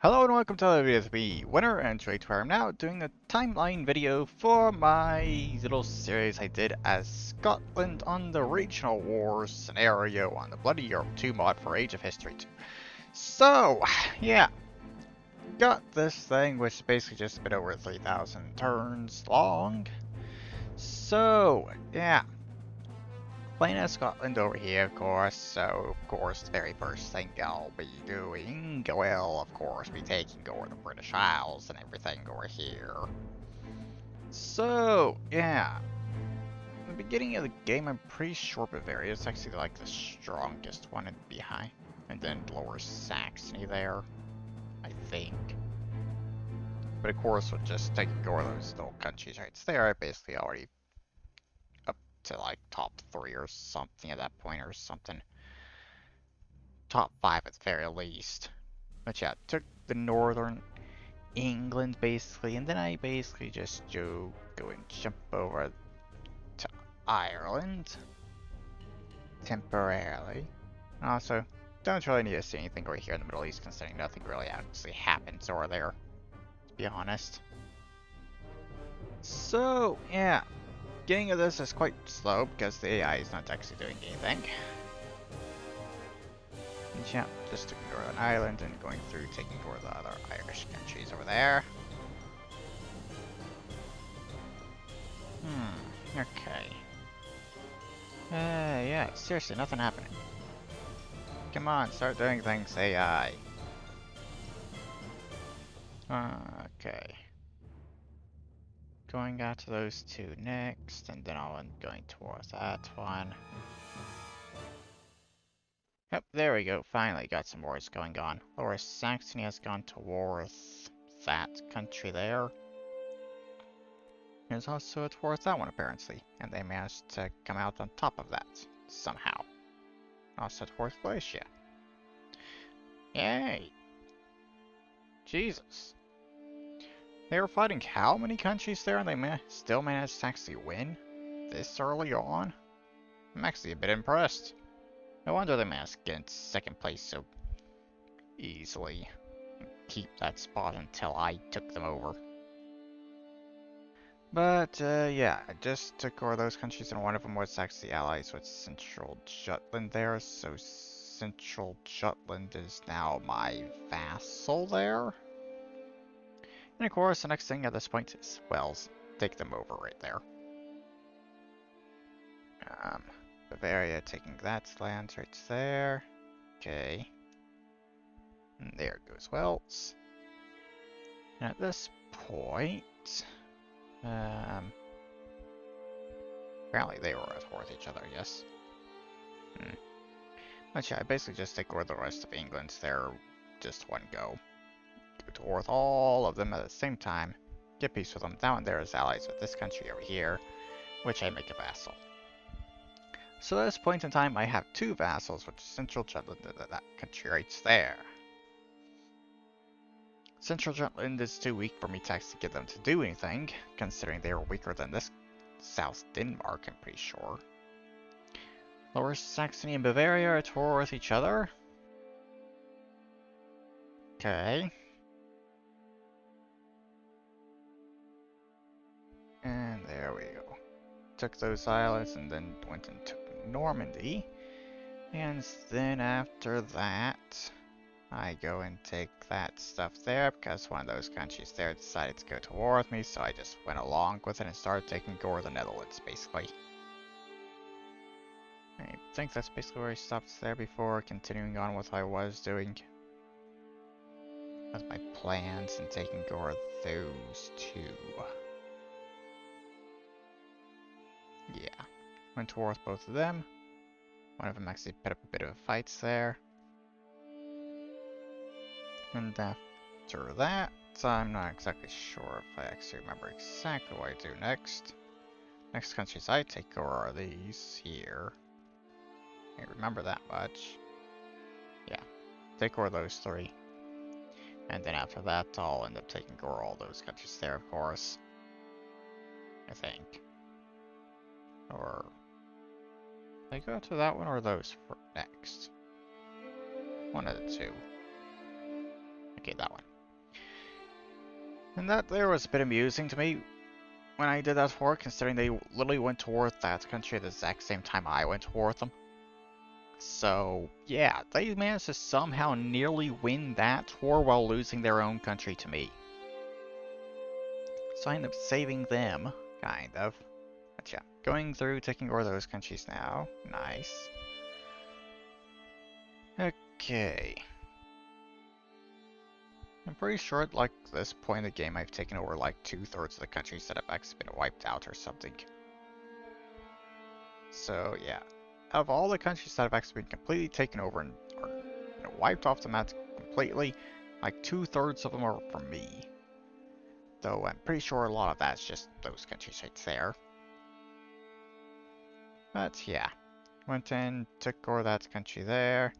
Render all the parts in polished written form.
Hello and welcome to another video with me, Winner, and today I'm now doing a timeline video for my little series I did as Scotland on the Regional Wars scenario on the Bloody Europe 2 mod for Age of History 2. So, yeah, got this thing which is basically just a bit over 3,000 turns long. So, yeah. Playing as Scotland over here, of course, so of course the very first thing I'll be doing will of course be taking over the British Isles and everything over here. So, yeah. In the beginning of the game, I'm pretty sure Bavaria is actually like the strongest one behind, and then Lower Saxony there, I think. But of course, with just taking over those little countries right there, I basically already to like top 3 or something at that point or something. Top 5 at the very least. But yeah, took the northern England basically, and then I basically just go and jump over to Ireland temporarily. And also, don't really need to see anything over here in the Middle East considering nothing really actually happens over there, to be honest. So, yeah, getting of this is quite slow because the AI is not actually doing anything. And yeah, just taking Northern Ireland and going through taking over the other Irish countries over there. Okay. Yeah, seriously, nothing happening. Come on, start doing things, AI. Okay. Going out to those two next, and then I'll end going towards that one. Yep, there we go. Finally got some wars going on. Lower Saxony has gone to war with that country there. There's also a war with that one, apparently. And they managed to come out on top of that, somehow. Also at war with Glacia. Yay! Jesus. They were fighting how many countries there, and they still managed to actually win this early on? I'm actually a bit impressed. No wonder they managed to get in second place so easily and keep that spot until I took them over. But, yeah, I just took over those countries, and one of them was actually allies with Central Jutland there, so Central Jutland is now my vassal there. And of course, the next thing at this point is, well, take them over right there. Bavaria taking that land right there. Okay. And there goes Wells. And at this point, apparently they were at war with each other, yes. But yeah, I basically just take over the rest of England there, just one go. Go to war with all of them at the same time. Get peace with them. That one there is allies with this country over here, which I make a vassal. So at this point in time, I have 2 vassals, which is Central Jutland and that country right there. Central Jutland is too weak for me to actually get them to do anything, considering they are weaker than this South Denmark, I'm pretty sure. Lower Saxony and Bavaria are at war with each other. Okay. And there we go. Took those islands and then went and took Normandy. And then after that, I go and take that stuff there because one of those countries there decided to go to war with me, so I just went along with it and started taking over the Netherlands, basically. I think that's basically where I stopped there before continuing on with what I was doing with my plans and taking over those 2. Yeah, went to war with both of them. One of them actually put up a bit of fights there. And after that, I'm not exactly sure if I actually remember exactly what I do next. Next countries I take over are these here. I remember that much. Yeah, take over those 3. And then after that, I'll end up taking over all those countries there, of course. I think. Or I go to that one or those for next? One of the 2. Okay, that one. And that there was a bit amusing to me when I did that war, considering they literally went toward that country at the exact same time I went toward them. So, yeah, they managed to somehow nearly win that war while losing their own country to me. So I ended up saving them, kind of. But yeah, going through, taking over those countries now. Nice. Okay. I'm pretty sure at like this point in the game I've taken over like 2/3 of the countries that have actually been wiped out or something. So yeah, out of all the countries that have actually been completely taken over and or, wiped off the map completely, like 2/3 of them are from me. Though I'm pretty sure a lot of that's just those countries right there. But yeah, went in, took over that country there,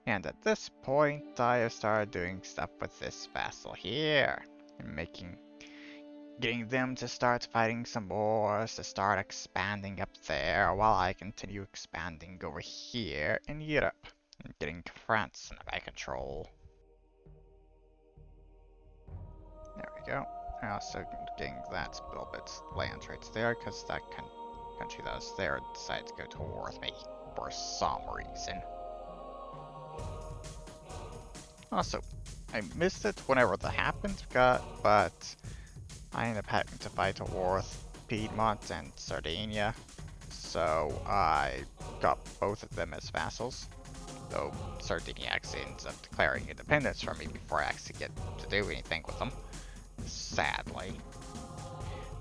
and at this point I have started doing stuff with this vassal here, and getting them to start fighting some wars, to start expanding up there, while I continue expanding over here in Europe, and getting France under my control. There we go. I also getting that little bit land right there, because that country that was there decided to go to war with me for some reason. Also, I missed it whenever that happened, but I ended up having to fight a war with Piedmont and Sardinia, so I got both of them as vassals, though Sardinia actually ends up declaring independence from me before I actually get to do anything with them, sadly.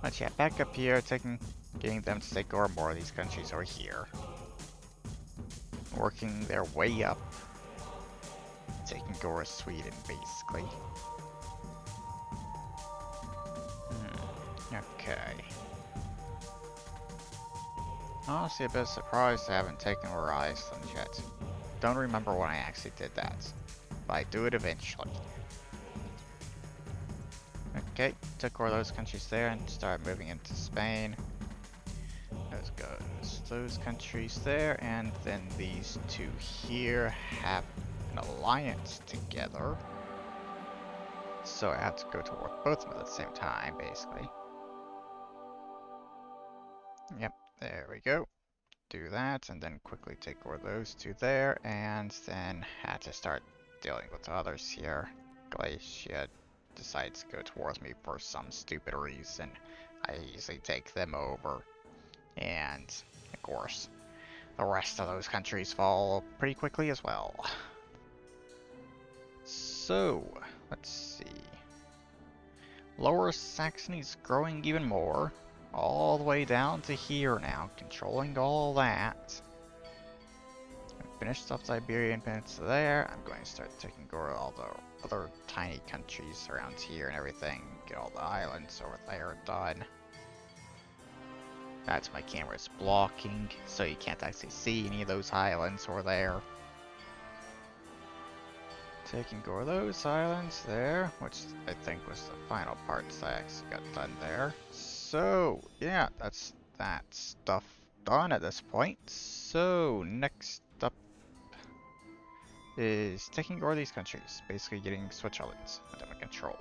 But yeah, back up here, getting them to take over more of these countries over here. Working their way up, taking over Sweden, basically. Okay. Honestly, a bit surprised I haven't taken over Iceland yet. Don't remember when I actually did that, but I do it eventually. Okay, took over those countries there and started moving into Spain. Let's go those countries there, and then these two here have an alliance together. So I have to go to war with both of them at the same time, basically. Yep, there we go. Do that, and then quickly take over those two there, and then had to start dealing with the others here. Galatia decides to go towards me for some stupid reason. I easily take them over, and of course, the rest of those countries fall pretty quickly as well. So, let's see. Lower Saxony's growing even more, all the way down to here now, controlling all that. Finished off the Iberian Peninsula there. I'm going to start taking over all the other tiny countries around here and everything. Get all the islands over there done. That's my camera's blocking, so you can't actually see any of those islands over there. Taking over those islands there, which I think was the final parts I actually got done there. So, yeah, that's that stuff done at this point. So, next up is taking over these countries, basically getting Switzerland under my control.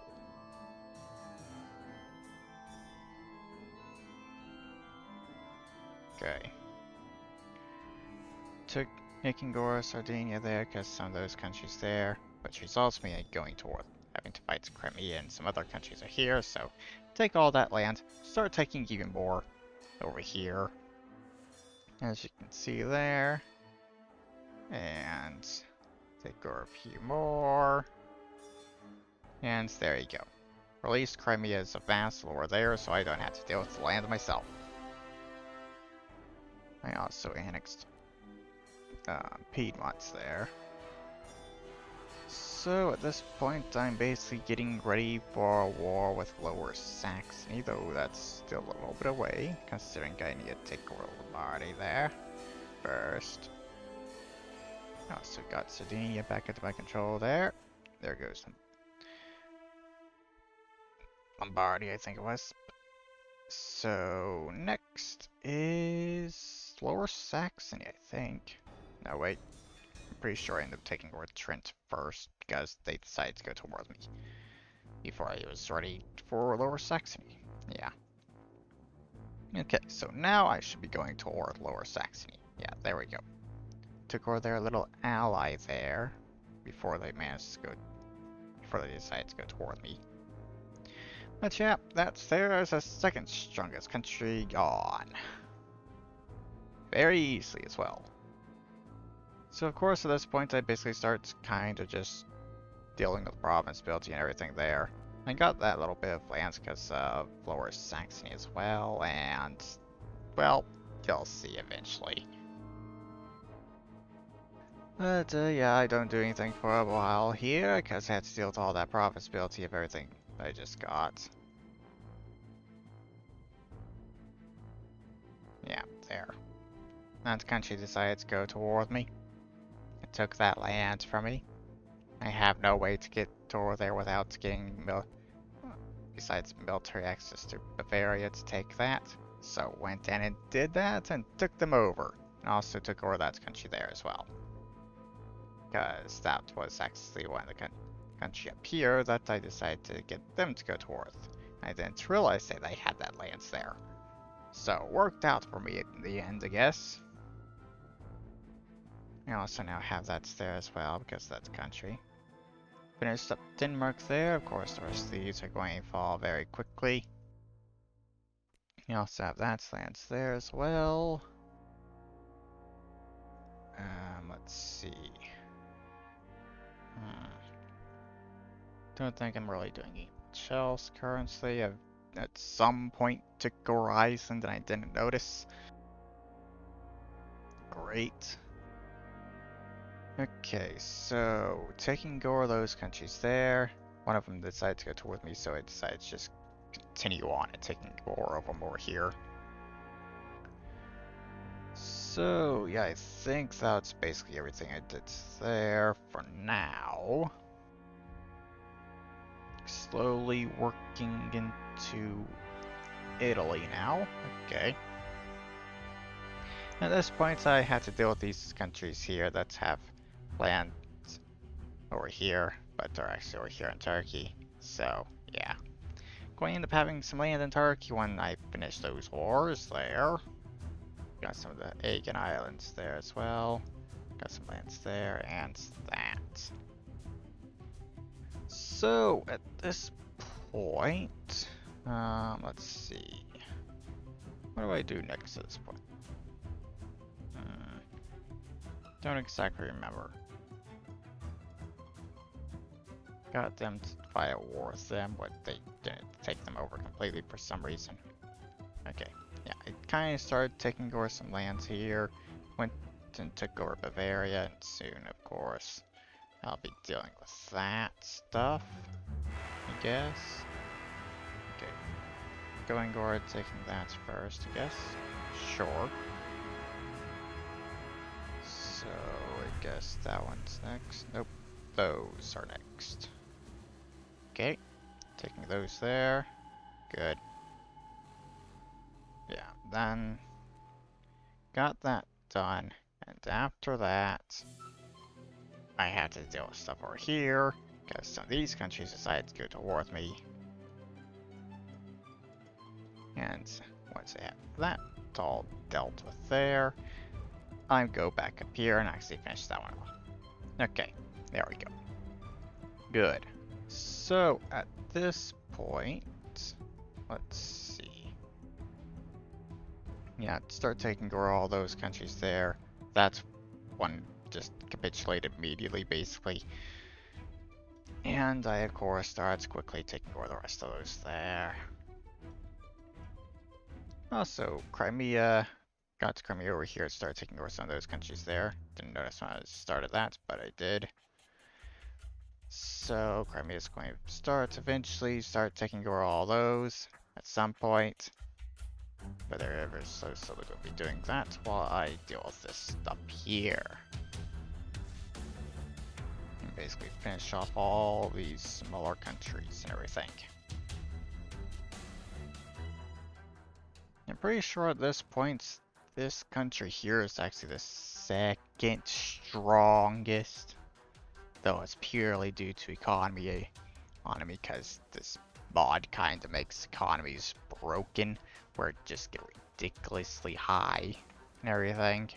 Okay. Took making over Sardinia there, because some of those countries there, which results me in going toward having to fight Crimea and some other countries are here, so take all that land, start taking even more over here, as you can see there, and take over a few more, and there you go. Release Crimea as a vassal over there, so I don't have to deal with the land myself. I also annexed Piedmont's there. So at this point I'm basically getting ready for a war with Lower Saxony, though that's still a little bit away, considering I need to take over Lombardy there first. Also got Sardinia back into my control there. There goes Lombardy, I think it was. So next is Lower Saxony, I think. No, wait. I'm pretty sure I ended up taking over Trent first, because they decided to go towards me before I was ready for Lower Saxony. Yeah. Okay, so now I should be going toward Lower Saxony. Yeah, there we go. Took over their little ally there before they decided to go toward me. But yeah, there's a second strongest country gone. Very easily as well. So of course at this point I basically start kind of just dealing with province building and everything there. I got that little bit of lands because of Lower Saxony as well, and well, you'll see eventually. But yeah, I don't do anything for a while here because I had to deal with all that profitability of everything I just got. Yeah, there. That country decided to go toward me. It took that land from me. I have no way to get toward there without getting besides military access to Bavaria to take that. So went in and did that and took them over. And also took over that country there as well. Because that was actually one of the country up here that I decided to get them to go towards. I didn't realize that they had that lands there. So it worked out for me in the end, I guess. I also now have that there as well because that's country. Finished up Denmark there. Of course, the rest of these are going to fall very quickly. You also have that lands there as well. Let's see. Don't think I'm really doing much else currently. I've at some point took over Iceland and I didn't notice. Great. Okay, so taking over those countries there. One of them decided to go toward me, so I decided to just continue on and taking more of them over here. So yeah, I think that's basically everything I did there for now. Slowly working into Italy now. Okay. At this point, I had to deal with these countries here that have land over here, but they're actually over here in Turkey. So, yeah. Going to end up having some land in Turkey when I finish those wars there. Got some of the Aegean Islands there as well. Got some lands there and that. So, at this point, let's see. What do I do next at this point? Don't exactly remember. Got them to fight a war with them, but they didn't take them over completely for some reason. Okay, yeah, I kind of started taking over some lands here. Went and took over Bavaria, and soon, of course, I'll be dealing with that stuff, I guess. Okay, going over taking that first, I guess. Sure. So, I guess that one's next. Nope, those are next. Okay, taking those there. Good. Yeah, then got that done. And after that, I had to deal with stuff over here, because some of these countries decided to go to war with me. And once I have that all dealt with there, I go back up here and actually finish that one off. Okay, there we go. Good. So at this point, let's see. Yeah, start taking over all those countries there. That's one just capitulated immediately, basically. And I, of course, started quickly taking over the rest of those there. Also, Crimea. Got to Crimea over here, started taking over some of those countries there. Didn't notice when I started that, but I did. So, Crimea is going to start taking over all those at some point. But they're ever so slowly going to be doing that while I deal with this stuff here. And basically finish off all these smaller countries and everything. I'm pretty sure at this point, this country here is actually the second strongest. Though it's purely due to economy economy because this mod kind of makes economies broken where it just get ridiculously high and everything.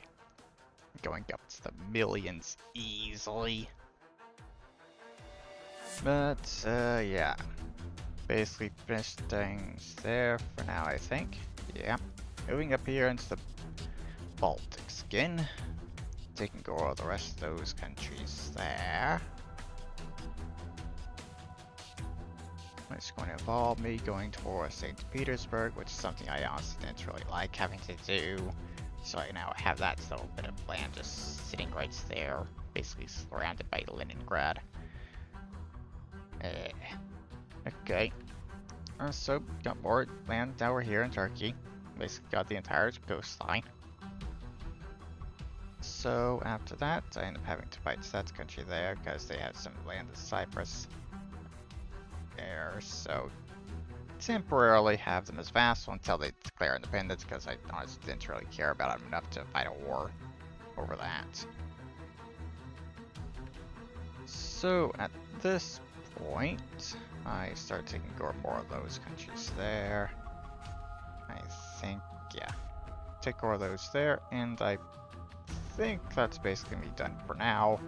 Going up to the millions easily. But, yeah. Basically finished things there for now, I think. Yeah. Moving up here into the Baltics again. Taking over the rest of those countries there. It's going to involve me going towards St. Petersburg, which is something I honestly didn't really like having to do. So I now have that little bit of land just sitting right there, basically surrounded by Leningrad. Okay. So, got more land now we're here in Turkey. Basically got the entire coastline. So after that, I end up having to fight that country there because they have some land in Cyprus there. So temporarily have them as vassal until they declare independence because I honestly didn't really care about them enough to fight a war over that. So at this point, I start taking more of those countries there. I think, yeah, take more of those there, and I think that's basically me done for now.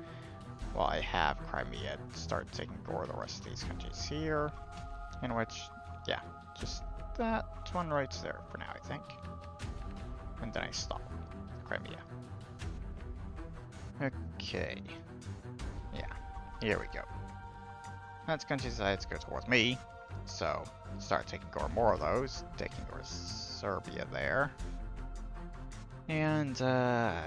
While I have Crimea start taking over the rest of these countries here, in which, yeah, just that one right there for now, I think. And then I stop Crimea. Okay. Yeah, here we go. That's country decides to go towards me, so start taking over more of those, taking over Serbia there. And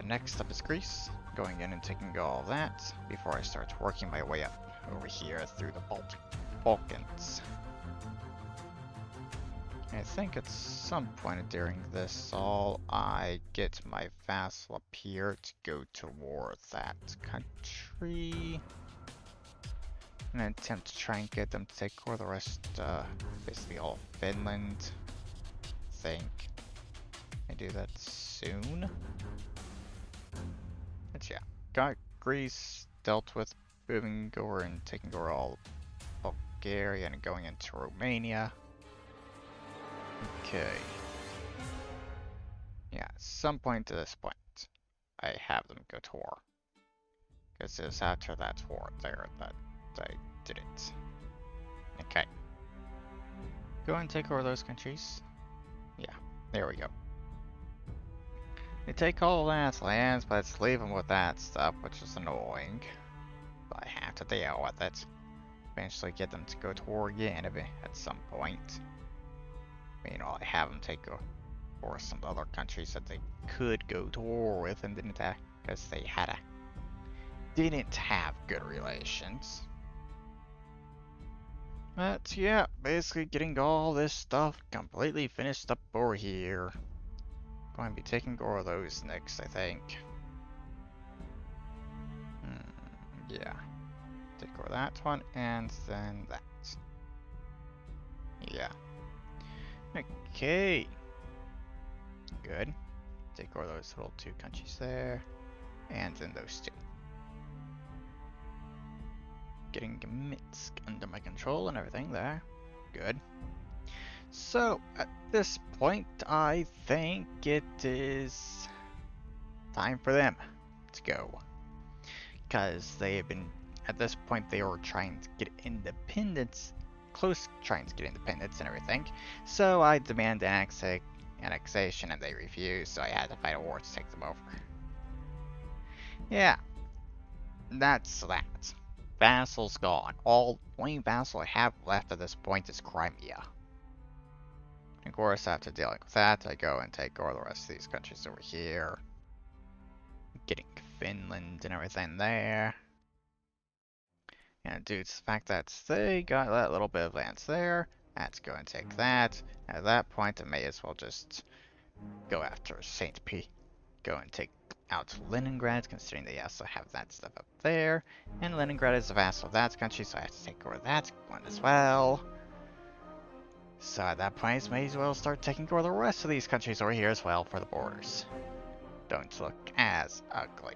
next up is Greece, going in and taking all of that before I start working my way up over here through the Balkans. I think at some point during this all, I get my vassal up here to go toward that country. And attempt to try and get them to take over the rest, basically all Finland. I think I do that soon. But yeah, got Greece dealt with, moving over and taking over all Bulgaria and going into Romania. Okay. Yeah, at some point to this point, I have them go to war. Because it's after that war there that I did it. Okay. Go and take over those countries. Yeah, there we go. They take all that lands, but let's leave them with that stuff, which is annoying. But I have to deal with it. Eventually get them to go to war again at some point. Meanwhile, I have them take over some other countries that they could go to war with and didn't have, because they didn't have good relations. But yeah, basically getting all this stuff completely finished up over here. Going to be taking over those next, I think. Yeah. Take over that one, and then that. Yeah. Okay. Good. Take over those little two countries there, and then those two. Getting Minsk under my control and everything there. Good. So, at this point, I think it is time for them to go. Because they have been, at this point, they were trying to get independence, trying to get independence and everything. So I demand annexation and they refused, so I had to fight a war to take them over. Yeah, that's that. Vassal's gone. Only vassal I have left at this point is Crimea. Of course, after dealing with that, I go and take over the rest of these countries over here. Getting Finland and everything there. And due to the fact that they got that little bit of land there, I had to go and take that. At that point, I may as well just go after St. P. Go and take out Leningrad, considering they also have that stuff up there. And Leningrad is a vassal of that country, so I have to take over that one as well. So at that point, I may as well start taking over the rest of these countries over here as well for the borders. Don't look as ugly.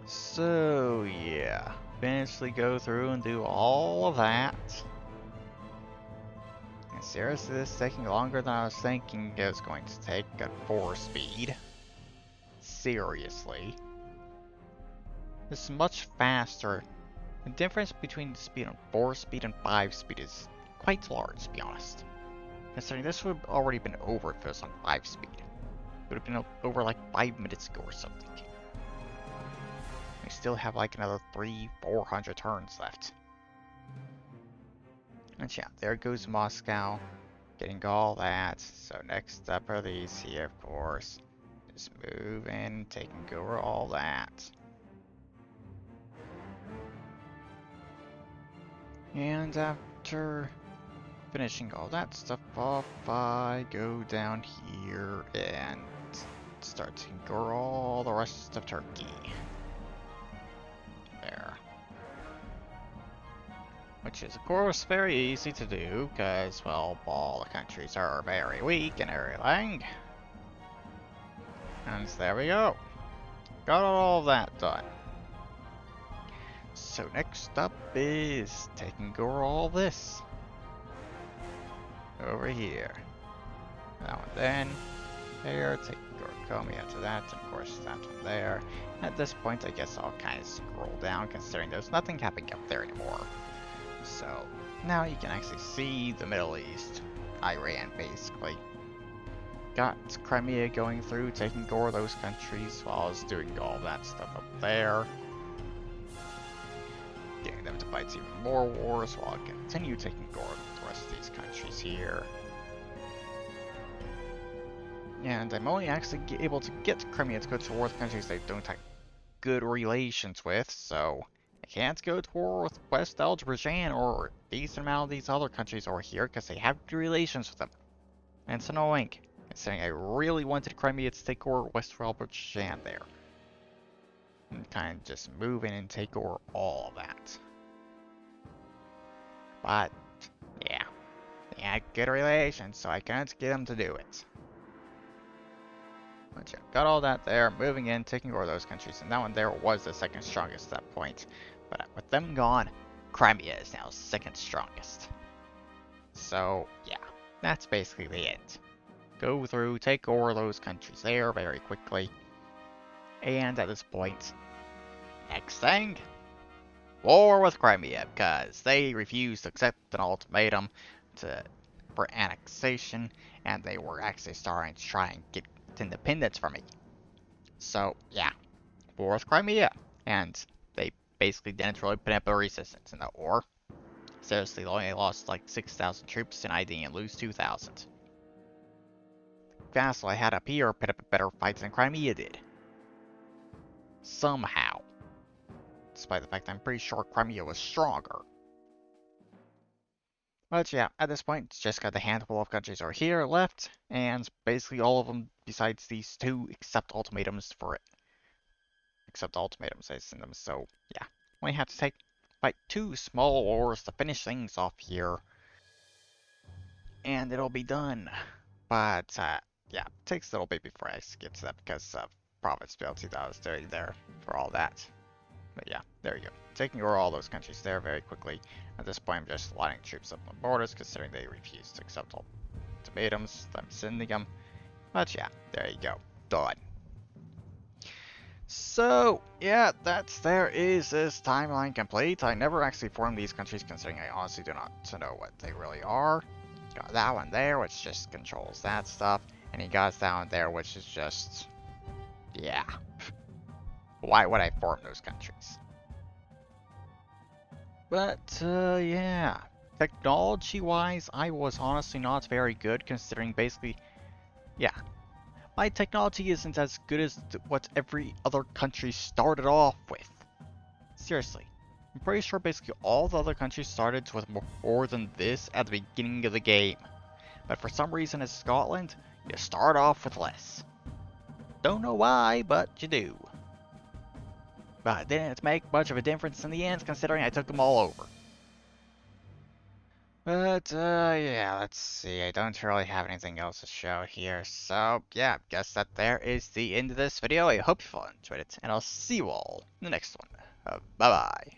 So yeah, eventually go through and do all of that. And seriously, this is taking longer than I was thinking it was going to take at 4 speed. Seriously. This is much faster. The difference between the speed on 4 speed and 5 speed is quite large, to be honest. Considering this would have already been over if it was on 5 speed. It would have been over like 5 minutes ago or something. We still have like another 300-400 turns left. And yeah, there goes Moscow. Getting all that. So next up are these here, of course. Just move in, taking over all that. And after finishing all that stuff off, I go down here and start taking over all the rest of Turkey. There. Which is, of course, very easy to do, because, well, all the countries are very weak and everything. And there we go. Got all of that done. So next up is taking over all this. Over here. That one then. There, taking over Komi after that, and of course that one there. At this point, I guess I'll kind of scroll down, considering there's nothing happening up there anymore. So, now you can actually see the Middle East. Iran, basically. Got Crimea going through, taking over those countries while I was doing all that stuff up there. Getting them to fight even more wars while I continue taking over the rest of these countries here. And I'm only actually able to get Crimea to go to war with countries they don't have good relations with, so I can't go to war with West Azerbaijan or a decent amount of these other countries over here because they have good relations with them. And it's annoying, considering I really wanted Crimea to take over West Azerbaijan there. And kind of just move in and take over all of that. But, yeah. They had good relations, so I couldn't get them to do it. But yeah, got all that there, moving in, taking over those countries, and that one there was the second strongest at that point. But with them gone, Crimea is now second strongest. So, yeah, that's basically it. Go through, take over those countries there very quickly. And at this point, next thing, war with Crimea, because they refused to accept an ultimatum for annexation, and they were actually starting to try and get independence from me. So, yeah, war with Crimea. And they basically didn't really put up a resistance in that war. Seriously, they only lost like 6,000 troops, and I didn't lose 2,000. Vassal I had up here put up a better fight than Crimea did. Somehow. Despite the fact I'm pretty sure Crimea was stronger. But yeah, at this point, it's just got a handful of countries over here left, and basically all of them besides these two accept ultimatums for it. Accept ultimatums, I send them, so yeah. Only have to fight 2 small wars to finish things off here. And it'll be done. But, yeah, it takes a little bit before I get to that because of province builds that I was doing there for all that. But yeah, there you go. Taking over all those countries there very quickly. At this point, I'm just lining troops up on the borders, considering they refuse to accept ultimatums. I'm sending them. But yeah, there you go. Done. So, yeah, there is this timeline complete. I never actually formed these countries, considering I honestly do not know what they really are. Got that one there, which just controls that stuff. And he got that one there, which is just... yeah. Why would I form those countries? But, yeah. Technology-wise, I was honestly not very good, considering basically... yeah. My technology isn't as good as what every other country started off with. Seriously. I'm pretty sure basically all the other countries started with more than this at the beginning of the game. But for some reason in Scotland, you start off with less. Don't know why, but you do. But it didn't make much of a difference in the end, considering I took them all over. But, yeah, let's see. I don't really have anything else to show here. So, yeah, guess that there is the end of this video. I hope you all enjoyed it, and I'll see you all in the next one. Bye-bye.